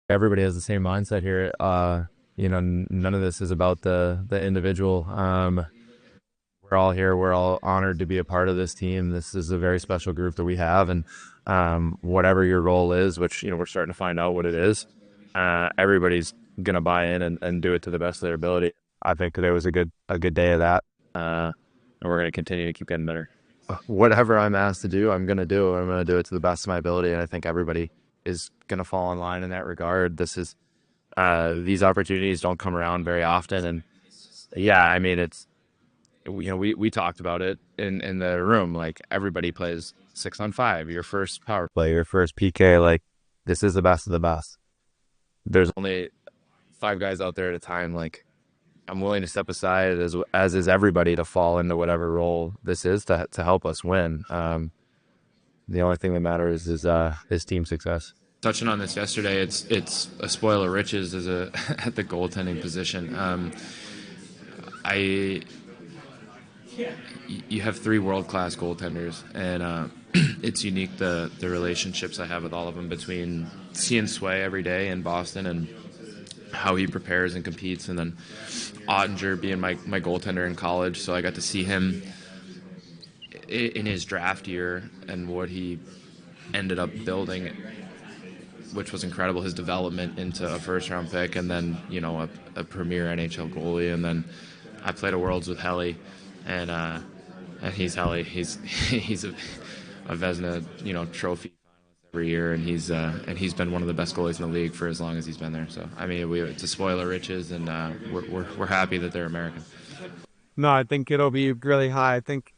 everybody has the same mindset here. None of this is about the individual. We're all here. We're all honored to be a part of this team. This is a very special group that we have, and whatever your role is, which we're starting to find out what it is, everybody's gonna buy in and do it to the best of their ability. I think today was a good day of that, and we're gonna continue to keep getting better. Whatever I'm asked to do, I'm gonna do. I'm gonna do it to the best of my ability, and I think everybody is gonna fall in line in that regard. These opportunities don't come around very often, and yeah, I mean we talked about it in the room. Like everybody plays 6-on-5. Your first power play, your first PK. Like this is the best of the best. There's only five guys out there at a time. Like I'm willing to step aside as is everybody to fall into whatever role this is to help us win. The only thing that matters is team success. Touching on this yesterday, it's a spoil of riches as a at the goaltending position. I You have three world class goaltenders, and it's unique the relationships I have with all of them, between seeing Sway every day in Boston and how he prepares and competes, and then Ottinger being my goaltender in college. So I got to see him in his draft year and what he ended up building, which was incredible. His development into a first round pick, and then a premier NHL goalie, and then I played a Worlds with Helly, and he's Helly. He's a Vezina trophy every year, and he's been one of the best goalies in the league for as long as he's been there. So I mean, it's a spoil of riches, and we're happy that they're American. No, I think it'll be really high. I think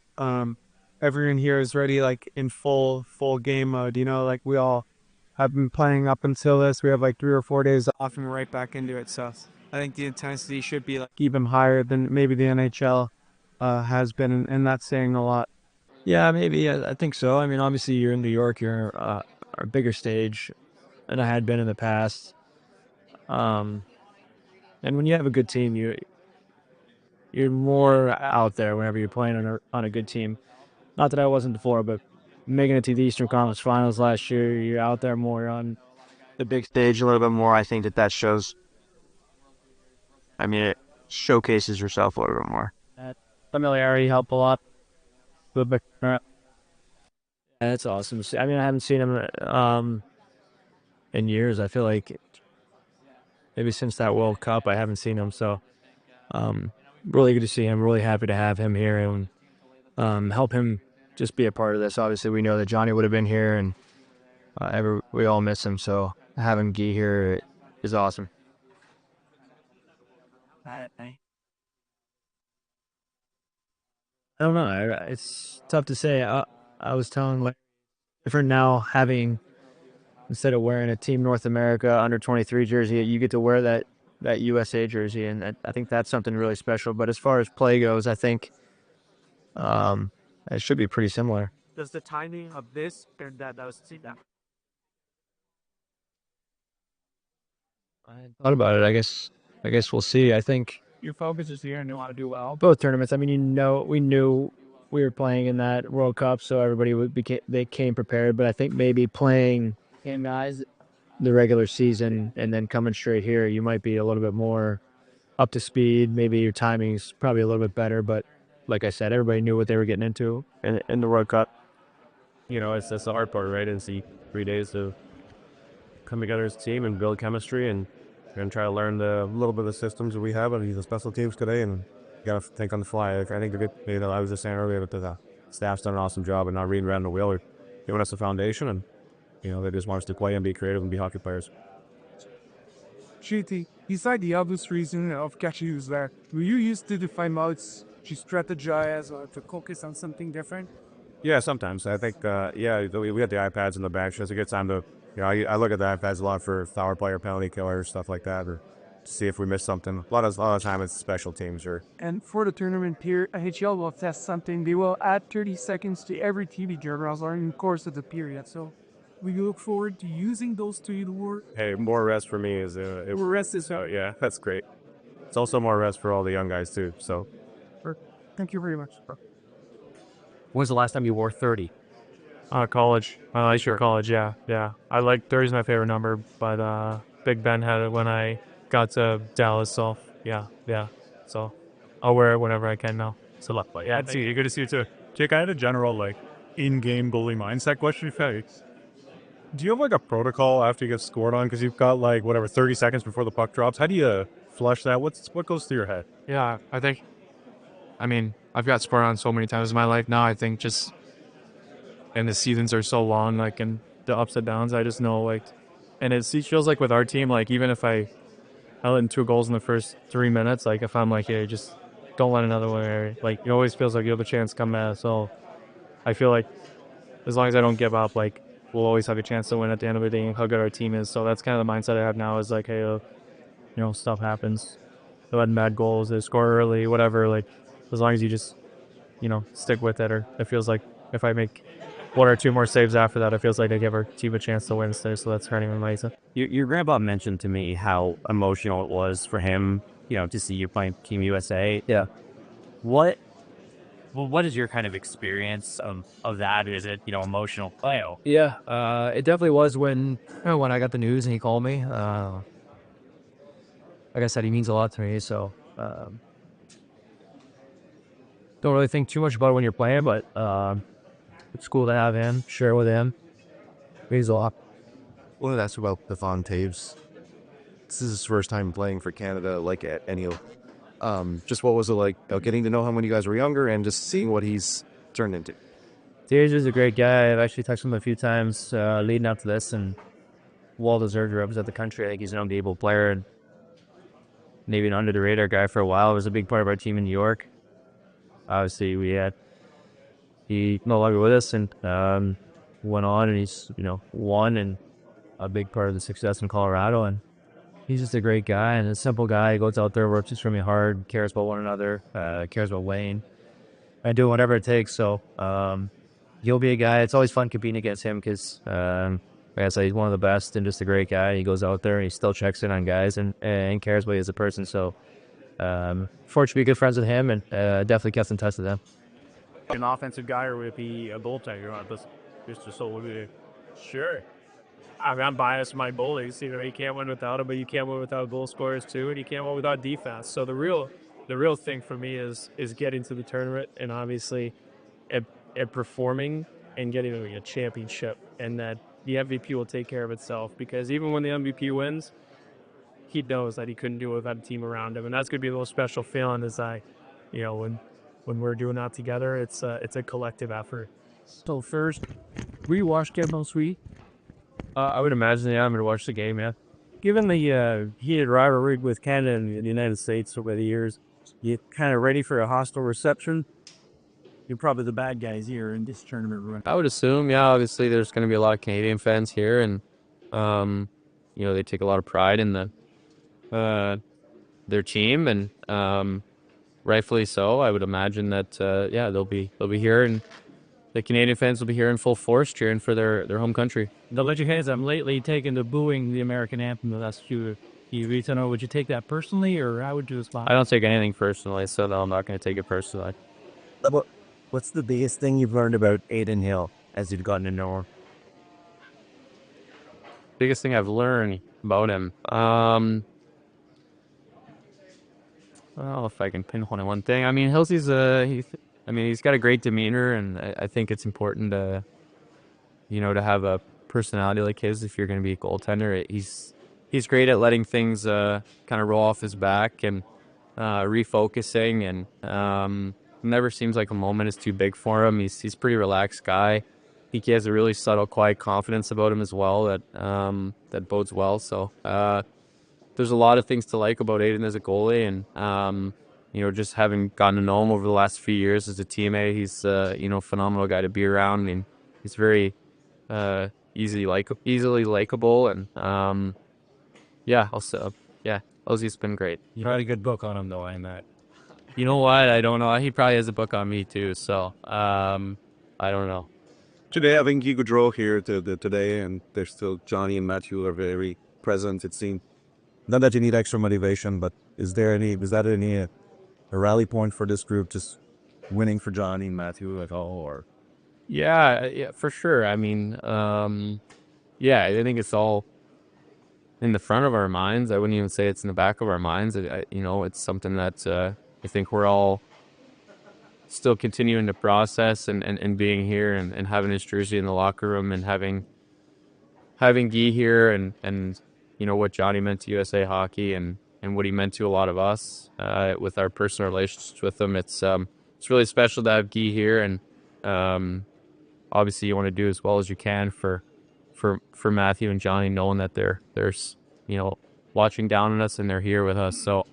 everyone here is ready, like in full game mode. Like we all have been playing up until this. We have like 3 or 4 days off, and we're right back into it. So I think the intensity should be like even higher than maybe the NHL has been, and that's saying a lot. Yeah, maybe. I think so. I mean, obviously, you're in New York. You're a bigger stage than I had been in the past. And when you have a good team, you're more out there whenever you're playing on a good team. Not that I wasn't before, but making it to the Eastern Conference Finals last year, you're out there more on the big stage a little bit more. I think that shows. I mean, it showcases yourself a little bit more. That familiarity helped a lot. Yeah, that's awesome. I mean, I haven't seen him in years. I feel like maybe since that World Cup, I haven't seen him. So, really good to see him. Really happy to have him here and help him just be a part of this. Obviously, we know that Johnny would have been here, and we all miss him. So having Guy here is awesome. I don't know. It's tough to say. I was telling like different now having, instead of wearing a Team North America under 23 jersey, you get to wear that USA jersey, and I think that's something really special. But as far as play goes, I think it should be pretty similar. Does the timing of this or that was see that? I thought about it. I guess we'll see. I think Your focus is here and you want to do well. both tournaments. I mean, we knew we were playing in that World Cup, so everybody they came prepared. But I think maybe playing And guys, the regular season and then coming straight here, you might be a little bit more up to speed. Maybe your timing's probably a little bit better. But like I said, everybody knew what they were getting into in the World Cup. That's the hard part, right? Is the 3 days to come together as a team and build chemistry, and we're gonna try to learn the little bit of the systems that we have on the special teams today, and you gotta think on the fly. I think I was just saying earlier that the staff's done an awesome job and not reading around the wheel or giving us a foundation, and they just want us to play and be creative and be hockey players. JT, beside the obvious reason of catching you there, were you used to define modes to strategize or to focus on something different? Yeah, sometimes. I think, we got the iPads in the back, so it's a good time to, I look at the iPads a lot for power play or penalty killer, stuff like that, or to see if we missed something. A lot of the time it's special teams. And for the tournament period, NHL will test something. They will add 30 seconds to every TV journals in the course of the period. So we look forward to using those to either. Hey, more rest for me is... more rest is... yeah, that's great. It's also more rest for all the young guys, too, so... Thank you very much. When's the last time you wore 30? College. College, yeah. I like 30 is my favorite number, but Big Ben had it when I got to Dallas. So yeah. So I'll wear it whenever I can now. So luck, but yeah. Good to see you. Good to see you too. Jake, I had a general in-game goalie mindset question for you. Do you have a protocol after you get scored on? Because you've got 30 seconds before the puck drops. How do you flush that? What goes through your head? Yeah, I mean, I've got scored on so many times in my life now. I think just, and the seasons are so long, and the ups and downs, I just know, and it feels like with our team, even if I let in 2 goals in the first 3 minutes, if I'm hey, just don't let another one, it always feels like you have a chance to come back. So I feel like as long as I don't give up, we'll always have a chance to win at the end of the day and how good our team is. So that's kind of the mindset I have now is hey, stuff happens. They're letting bad goals, they score early, whatever. As long as you just, stick with it, or it feels like if I make 1 or 2 more saves after that, it feels like I give our team a chance to win today. So that's kind of my mindset. Your grandpa mentioned to me how emotional it was for him, to see you playing Team USA. Yeah. What is your kind of experience of that? Is it, emotional? Oh, Yeah, it definitely was when I got the news and he called me. Like I said, he means a lot to me. So don't really think too much about it when you're playing, but it's cool to have him, share with him. Means a lot. Well, that's about Stefan Taves. This is his first time playing for Canada, at any. Just what was it like getting to know him when you guys were younger and just seeing what he's turned into? Taves is a great guy. I've actually texted him a few times leading up to this, and well deserved to represent the country. I think he's an unbelievable player and maybe an under the radar guy for a while. He was a big part of our team in New York. Obviously, he no longer with us and went on and he's won and a big part of the success in Colorado. And he's just a great guy and a simple guy. He goes out there, works extremely hard, cares about one another, cares about Wayne, and doing whatever it takes. So he'll be a guy. It's always fun competing against him because, like I said, he's one of the best and just a great guy. He goes out there and he still checks in on guys and cares about you as a person. So fortunate to be good friends with him and definitely kept in touch with them. An offensive guy or would it be a goaltender? Just so would be sure. I mean, I'm biased to my goalies. You can't win without them, but you can't win without goal scorers too, and you can't win without defense. So the real thing for me is getting to the tournament and obviously at performing and getting a championship, and that the MVP will take care of itself. Because even when the MVP wins, he knows that he couldn't do it without a team around him, and that's gonna be a little special feeling. As when we're doing that together, it's a collective effort. So first, we watched Get No Sweet. I would imagine, I'm going to watch the game, yeah. Given the heated rivalry with Canada and the United States over the years, you kind of ready for a hostile reception? You're probably the bad guys here in this tournament. I would assume, yeah. Obviously, there's going to be a lot of Canadian fans here, and they take a lot of pride in their team, and rightfully so. I would imagine that they'll be here, and the Canadian fans will be here in full force cheering for their home country. The legend has I'm lately taken to booing the American anthem the last few weeks. I know, would you take that personally, or how would you respond? I don't take anything personally, so no, I'm not going to take it personally. What's the biggest thing you've learned about Adin Hill as you've gotten to know him? Biggest thing I've learned about him, well, if I can pinpoint one thing, I mean, Hillsy's he's got a great demeanor, and I think it's important to, to have a personality like his if you're going to be a goaltender. He's great at letting things kind of roll off his back and refocusing, and never seems like a moment is too big for him. He's a pretty relaxed guy. I think he has a really subtle, quiet confidence about him as well that bodes well. So there's a lot of things to like about Adin as a goalie, and just having gotten to know him over the last few years as a teammate, he's a phenomenal guy to be around. I mean, he's very easily likable, and Ozzy's been great. You had a good book on him, though, I bet. You know what? I don't know. He probably has a book on me too, so I don't know. Today, I think you could draw here today, and there's still Johnny and Matthew are very present. It seems not that you need extra motivation, but is that a rally point for this group, just winning for Johnny and Matthew at all, or? Yeah, for sure. I mean, I think it's all in the front of our minds. I wouldn't even say it's in the back of our minds. It's something that I think we're all still continuing to process, and being here and having his jersey in the locker room, and having Guy here, and what Johnny meant to USA Hockey, and what he meant to a lot of us with our personal relationships with him. It's really special to have Guy here, and obviously you want to do as well as you can for Matthew and Johnny, knowing that they're watching down on us and they're here with us. So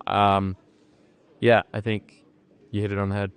yeah, I think you hit it on the head.